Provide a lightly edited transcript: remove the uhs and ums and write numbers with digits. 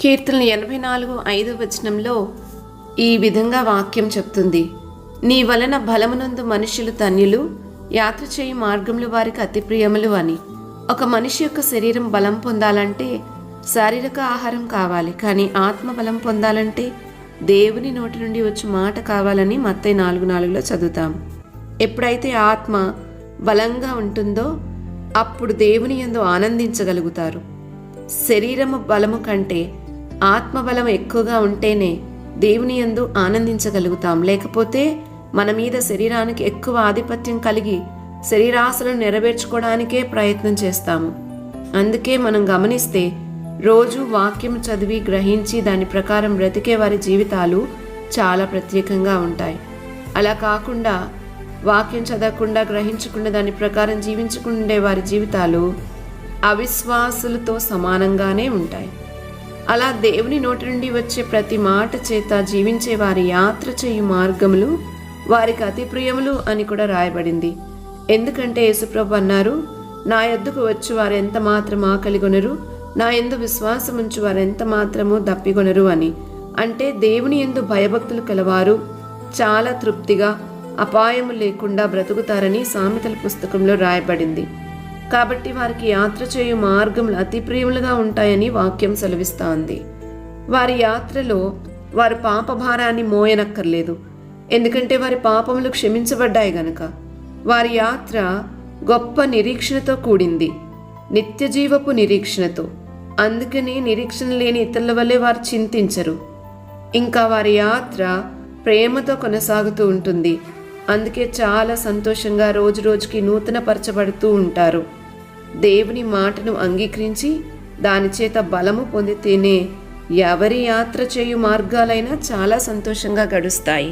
కీర్తనలు 84:5 ఈ విధంగా వాక్యం చెప్తుంది. నీ వలన బలమునందు మనుషులు ధన్యులు, యాత్ర చేయు మార్గములు వారికి అతి ప్రియములు అని. ఒక మనిషి యొక్క శరీరం బలం పొందాలంటే శారీరక ఆహారం కావాలి, కానీ ఆత్మ బలం పొందాలంటే దేవుని నోటి నుండి వచ్చే మాట కావాలని మత్తయి 4:4 చదువుతాం. ఎప్పుడైతే ఆత్మ బలంగా ఉంటుందో అప్పుడు దేవుని యందు ఆనందించగలుగుతారు. శరీరము బలము కంటే ఆత్మబలం ఎక్కువగా ఉంటేనే దేవుని యందు ఆనందించగలుగుతాం. లేకపోతే మన మీద శరీరానికి ఎక్కువ ఆధిపత్యం కలిగి శరీరాశలను నెరవేర్చుకోవడానికే ప్రయత్నం చేస్తాము. అందుకే మనం గమనిస్తే రోజు వాక్యం చదివి గ్రహించి దాని ప్రకారం బ్రతికే వారి జీవితాలు చాలా ప్రత్యేకంగా ఉంటాయి. అలా కాకుండా వాక్యం చదవకుండా గ్రహించకుండా దాని ప్రకారం జీవించకుండే వారి జీవితాలు అవిశ్వాసులతో సమానంగానే ఉంటాయి. అలా దేవుని నోటి నుండి వచ్చే ప్రతి మాట చేత జీవించే వారి యాత్ర చేయు మార్గములు వారికి అతి ప్రియములు అని కూడా రాయబడింది. ఎందుకంటే యేసుప్రభు అన్నారు, నా యొద్దకు వచ్చి వారు ఎంత మాత్రం ఆకలిగొనరు, నా యందు విశ్వాసం ఉంచు వారు ఎంత మాత్రము దప్పిగొనరు అని. అంటే దేవుని యందు భయభక్తులు కలవారు చాలా తృప్తిగా అపాయము లేకుండా బ్రతుకుతారని సామెతల పుస్తకంలో రాయబడింది. కాబట్టి వారికి యాత్ర చేయు మార్గములు అతి ప్రియములుగా ఉంటాయని వాక్యం సెలవిస్తోంది. వారి యాత్రలో వారు పాప భారాన్ని మోయనక్కర్లేదు, ఎందుకంటే వారి పాపములు క్షమించబడ్డాయి గనక. వారి యాత్ర గొప్ప నిరీక్షణతో కూడింది, నిత్య జీవపు నిరీక్షణతో. అందుకని నిరీక్షణ లేని ఇతరుల వల్లే వారు చింతించరు. ఇంకా వారి యాత్ర ప్రేమతో కొనసాగుతూ ఉంటుంది. అందుకే చాలా సంతోషంగా రోజు రోజుకి నూతనపరచబడుతూ ఉంటారు. దేవుని మాటను అంగీకరించి దాని చేత బలము పొందితేనే ఎవరి యాత్ర చేయు మార్గాలైనా చాలా సంతోషంగా గడుస్తాయి.